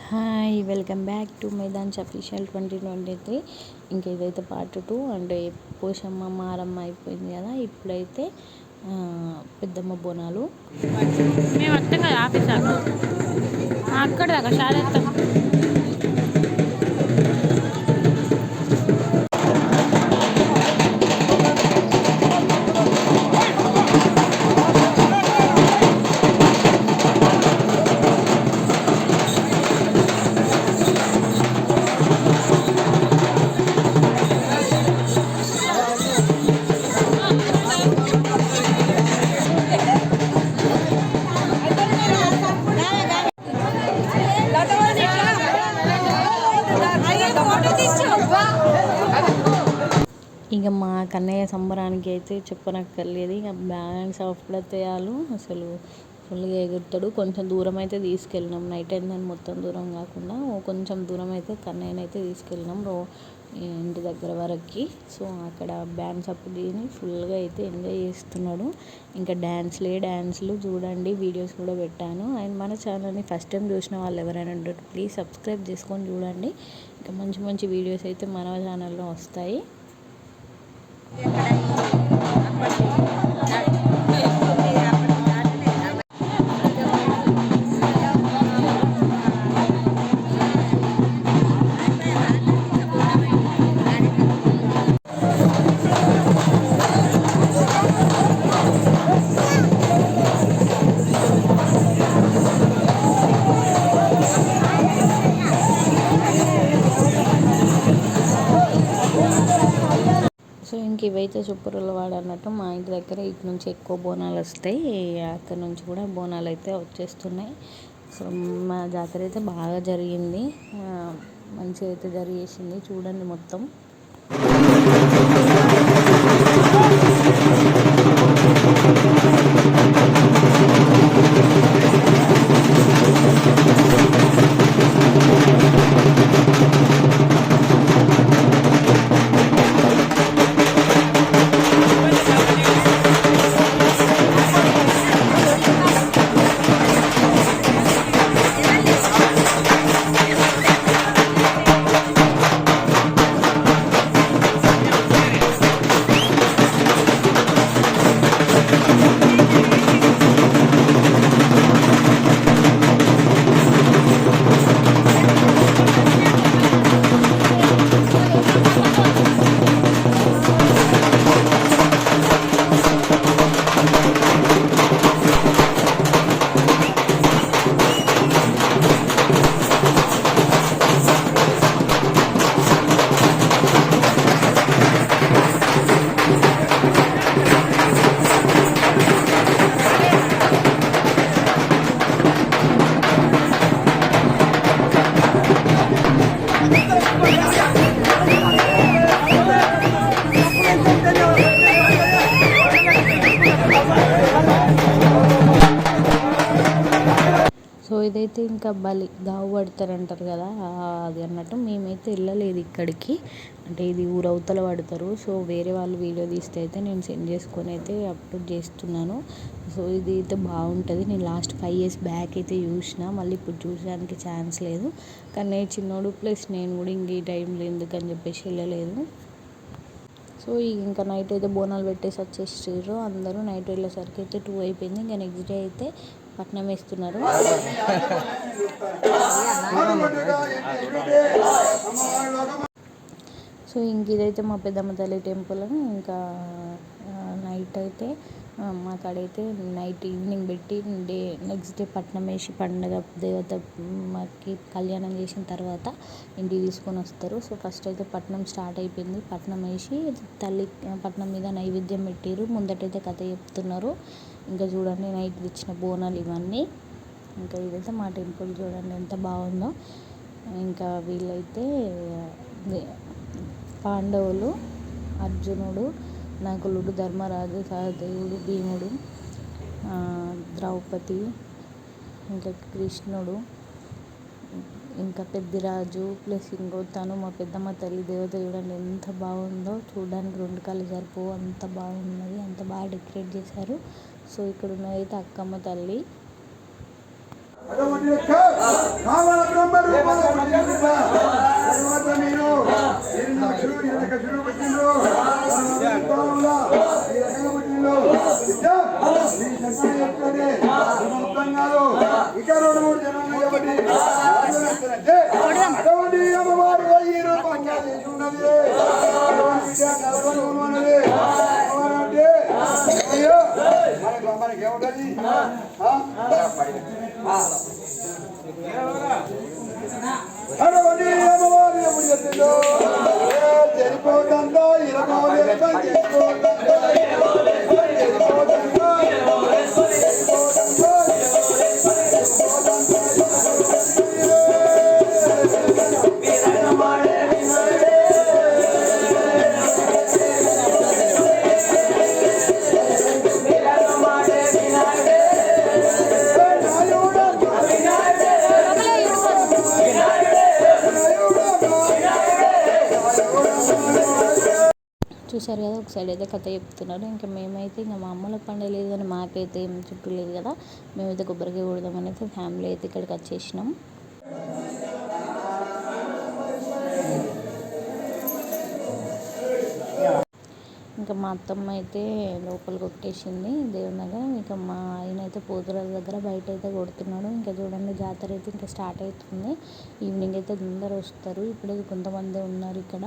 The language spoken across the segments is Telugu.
Hi, welcome back to మైదాన్స్ official 2023. ఇంకా ఇదైతే పార్ట్ 2. అంటే పోషమ్మ మారమ్మ అయిపోయింది కదా, ఇప్పుడైతే పెద్దమ్మ బోనాలు. మేము వస్తాం కదా ఆఫీస్ అక్కడ దాకా షాలేస్తాం. ఇక మా కన్నయ్య సంబరానికి అయితే చెప్పనక్కర్లేదు. ఇక బ్యాలెన్స్ అప్పుడతేయాలు అసలు ఫుల్గా ఎగురుతాడు. కొంచెం దూరం అయితే తీసుకెళ్ళినాం, నైట్ అయిందని మొత్తం దూరం కాకుండా కొంచెం దూరం అయితే కన్నయ్యని అయితే తీసుకెళ్ళినాం ఇంటి దగ్గర వరకు. సో అక్కడ బ్యాండ్స్ అప్పుడు తిని ఫుల్గా అయితే ఎంజాయ్ చేస్తున్నాడు. ఇంకా డ్యాన్స్లు చూడండి, వీడియోస్ కూడా పెట్టాను. అండ్ మన ఛానల్ని ఫస్ట్ టైం చూసిన వాళ్ళు ఎవరైనా ఉంటే ప్లీజ్ సబ్స్క్రైబ్ చేసుకొని చూడండి. ఇంకా మంచి మంచి వీడియోస్ అయితే మన ఛానల్లో వస్తాయి. సో ఇంక ఇవైతే చుప్పరుల వాడు అన్నట్టు మా ఇంటి దగ్గర ఇటు నుంచి ఎక్కువ బోనాలు వస్తాయి, అక్కడ నుంచి కూడా బోనాలు అయితే వచ్చేస్తున్నాయి. సో మా జాతర అయితే బాగా జరిగింది, మంచిగా అయితే జరిగేసింది. చూడండి మొత్తం. సో ఇదైతే ఇంకా గావు పడతారంటారు కదా, అది అన్నట్టు మేమైతే వెళ్ళలేదు ఇక్కడికి. అంటే ఇది ఊరవతల పడతారు. సో వేరే వాళ్ళు వీడియో తీస్తే అయితే నేను సెండ్ చేసుకొని అయితే అప్లోడ్ చేస్తున్నాను. సో ఇది అయితే బాగుంటుంది. నేను లాస్ట్ 5 years బ్యాక్ అయితే చూసిన, మళ్ళీ ఇప్పుడు చూడడానికి ఛాన్స్ లేదు. కానీ చిన్నోడు ప్లస్ నేను కూడా ఇంక ఈ టైంలో ఎందుకని చెప్పేసి వెళ్ళలేదు. సో ఇంకా నైట్ అయితే బోనాలు పెట్టేసి వచ్చేసారు అందరూ. నైట్ వెళ్ళేసరికి అయితే 2 అయిపోయింది. ఇంకా నెక్స్ట్ డే అయితే పట్నం వేస్తున్నారు. సో ఇంక ఇదైతే మా పెద్దమ్మ తల్లి టెంపుల్. ఇంకా నైట్ అయితే మా కాడైతే నైట్ ఈవినింగ్ పెట్టి నెక్స్ట్ డే పట్నం వేసి పండుగ దేవతకి కళ్యాణం చేసిన తర్వాత ఇంటికి తీసుకొని వస్తారు. సో ఫస్ట్ అయితే పట్నం స్టార్ట్ అయిపోయింది. పట్నం వేసి తల్లి పట్నం మీద నైవేద్యం పెట్టారు. ముందటైతే కథ చెప్తున్నారు. ఇంకా చూడండి నైట్ తెచ్చిన బోనాలు ఇవన్నీ. ఇంకా ఇదైతే మా టెంపుల్ చూడండి ఎంత బాగుందో. ఇంకా వీళ్ళైతే పాండవులు, అర్జునుడు, నకులుడు, ధర్మరాజు, సహదేవుడు, భీముడు, ద్రౌపది, ఇంకా కృష్ణుడు, ఇంకా పెద్దిరాజు ప్లస్ ఇంకో తను మా పెద్దమ్మ తల్లి దేవత చూడండి ఎంత బాగుందో. చూడడానికి 2 కాళ్ళు సరిపోవు, అంత బాగున్నది, అంత బాగా డెకరేట్ చేశారు. సో ఇక్కడ ఉన్నదైతే అక్కమ్మ తల్లి. అడవని అమ్మవారి ఎప్పుడు చెప్పిందో జరిపోతుందా ఇరవోలేదా జరిపోతుందా చూసారు కదా, ఒక సైడ్ అయితే కథ చెప్తున్నారు. ఇంకా మేమైతే ఇంకా మా అమ్మలకు పండుగ లేదు కానీ మాకైతే ఏం చుట్టూ లేదు కదా, మేమైతే కొబ్బరికాయ కొడదామని అయితే ఫ్యామిలీ అయితే ఇక్కడికి వచ్చేసినాం. ఇంకా మా అత్తమ్మ అయితే లోపల కొట్టేసింది దేవుని దగ్గర. ఇంకా మా ఆయన అయితే పోతురాల దగ్గర బయట అయితే కొడుతున్నాడు. ఇంకా చూడండి, జాతర అయితే ఇంకా స్టార్ట్ అవుతుంది. ఈవినింగ్ అయితే అందరూ వస్తారు. ఇప్పుడే కొంతమంది ఉన్నారు ఇక్కడ.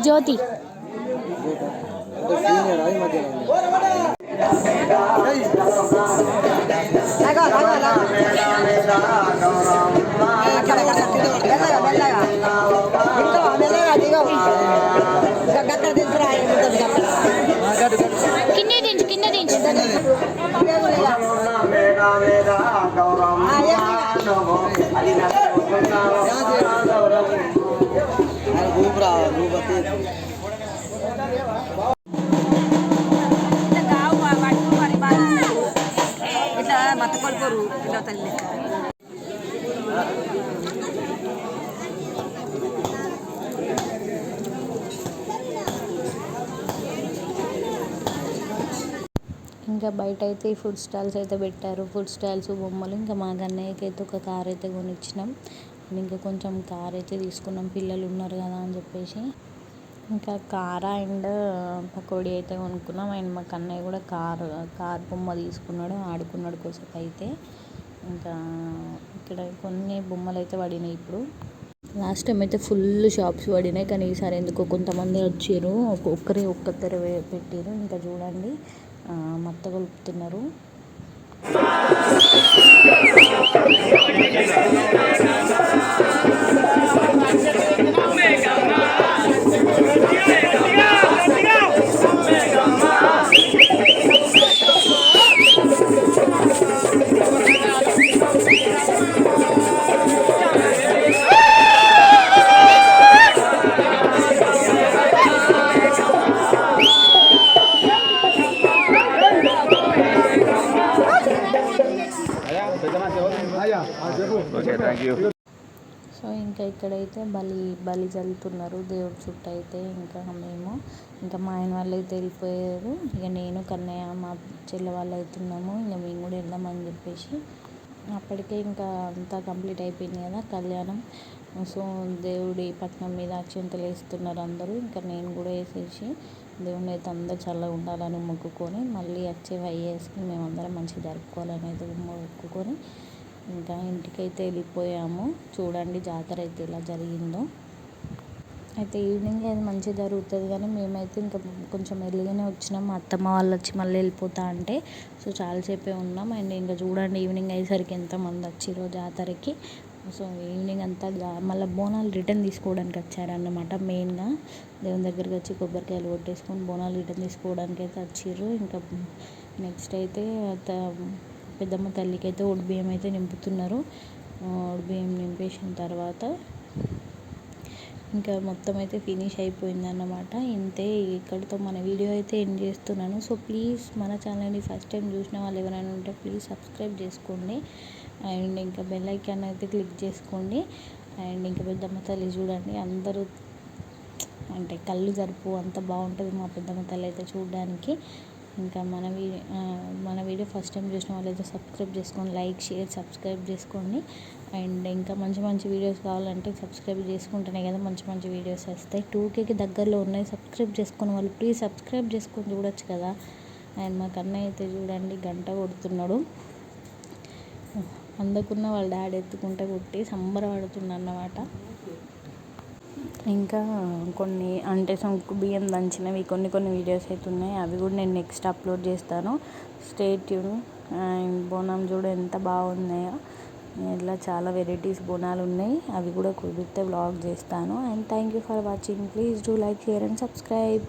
జ్యోతి కింద దించు మత్తకొల్పూరు తల్లి ఇంకా బయట అయితే ఈ ఫుడ్ స్టాల్స్ అయితే పెట్టారు. ఫుడ్ స్టాల్స్, బొమ్మలు. ఇంకా మా అన్నయ్యకి అయితే ఒక కార్ అయితే కొనిచ్చినాం. ఇంకా కొంచెం కార్ అయితే తీసుకున్నాం, పిల్లలు ఉన్నారు కదా అని చెప్పేసి. ఇంకా కార్ అండ్ పకోడీ అయితే కొనుక్కున్నాం. అండ్ మా అన్నయ్య కూడా కార్ బొమ్మ తీసుకున్నాడు, ఆడుకున్నాడు కోసం అయితే. ఇంకా ఇక్కడ కొన్ని బొమ్మలు అయితే పడినాయి. ఇప్పుడు లాస్ట్ టైం అయితే ఫుల్ షాప్స్ పడినాయి, కానీ ఈసారి ఎందుకో కొంతమంది వచ్చారు, ఒక్కతెర పెట్టారు. ఇంకా చూడండి, మత్త కలుపుతున్నారు. సో ఇంకా ఇక్కడైతే బలి చల్లుతున్నారు దేవుడి చుట్టూ అయితే. ఇంకా మా ఆయన వాళ్ళు అయితే వెళ్ళిపోయారు. ఇక నేను కన్నయ్య మా చెల్లె వాళ్ళు అవుతున్నాము. ఇంకా మేము కూడా వెళ్దామని చెప్పేసి అప్పటికే ఇంకా అంతా కంప్లీట్ అయిపోయింది కదా కళ్యాణం. సో దేవుడి పట్నం మీద అక్షంతలు వేస్తున్నారు అందరూ. ఇంకా నేను కూడా వేసేసి దేవుడిని అయితే అందరూ చల్లగా ఉండాలని మొక్కుకొని, మళ్ళీ వచ్చే 5 yearsకి మేమందరం మంచిగా జరుపుకోవాలని అయితే మొక్కుకొని ఇంకా ఇంటికైతే వెళ్ళిపోయాము. చూడండి జాతర అయితే ఎలా జరిగిందో. అయితే ఈవినింగ్ అది మంచిగా జరుగుతుంది, కానీ మేమైతే ఇంకా కొంచెం ఎర్లీగానే వచ్చినాం. మా అత్తమ్మ వాళ్ళు వచ్చి మళ్ళీ వెళ్ళిపోతా అంటే సో చాలాసేపే ఉన్నాం. అండ్ ఇంకా చూడండి, ఈవినింగ్ అయ్యేసరికి ఎంతమంది వచ్చిరో జాతరకి. సో ఈవినింగ్ అంతా మళ్ళీ బోనాలు రిటర్న్ తీసుకోవడానికి వచ్చారన్నమాట. మెయిన్గా దేవుని దగ్గరికి వచ్చి కొబ్బరికాయలు కొట్టేసుకొని బోనాలు రిటర్న్ తీసుకోవడానికి అయితే వచ్చిర్రు. ఇంకా నెక్స్ట్ అయితే పెద్దమ్మ తల్లికి అయితే బియ్యం అయితే నింపుతున్నారు. బియ్యం నింపేసిన తర్వాత ఇంకా మొత్తం అయితే ఫినిష్ అయిపోయిందన్నమాట. ఇంతే, ఇక్కడితో మన వీడియో అయితే ఎండ్ చేస్తున్నాను. సో ప్లీజ్ మన ఛానల్ని ఫస్ట్ టైం చూసిన వాళ్ళు ఎవరైనా ఉంటే ప్లీజ్ సబ్స్క్రైబ్ చేసుకోండి. అండ్ ఇంకా బెల్ ఐకాన్ అయితే క్లిక్ చేసుకోండి. అండ్ ఇంకా పెద్దమ్మ తల్లి చూడండి, అందరూ అంటే కళ్ళు జరుపు అంత బాగుంటుంది మా పెద్దమ్మ తల్లి అయితే చూడడానికి. ఇంకా మన వీడియో ఫస్ట్ టైం చూసిన వాళ్ళైతే సబ్స్క్రైబ్ చేసుకోండి, లైక్ షేర్ సబ్స్క్రైబ్ చేసుకోండి. అండ్ ఇంకా మంచి మంచి వీడియోస్ కావాలంటే సబ్స్క్రైబ్ చేసుకుంటేనే కదా మంచి మంచి వీడియోస్ వస్తాయి. 2Kకి దగ్గరలో ఉన్నాయి. సబ్స్క్రైబ్ చేసుకున్న వాళ్ళు ప్లీజ్ సబ్స్క్రైబ్ చేసుకొని చూడొచ్చు కదా. అండ్ మా కన్నయ్య అయితే చూడండి గంట కొడుతున్నాడు. అందకున్న వాళ్ళ డాడీ ఎత్తుకుంటే కొట్టి సంబరపడుతున్నాడు అన్నమాట. ఇంకా కొన్ని అంటే బియ్యం దంచినవి కొన్ని వీడియోస్ అయితే ఉన్నాయి. అవి కూడా నేను నెక్స్ట్ అప్లోడ్ చేస్తాను. Stay tune. అండ్ బోనం చూడ ఎంత బాగున్నాయో. ఇలా చాలా వెరైటీస్ బోనాలు ఉన్నాయి. అవి కూడా కుదిరితే వ్లాగ్ చేస్తాను. And thank you for watching. Please do like, share and subscribe.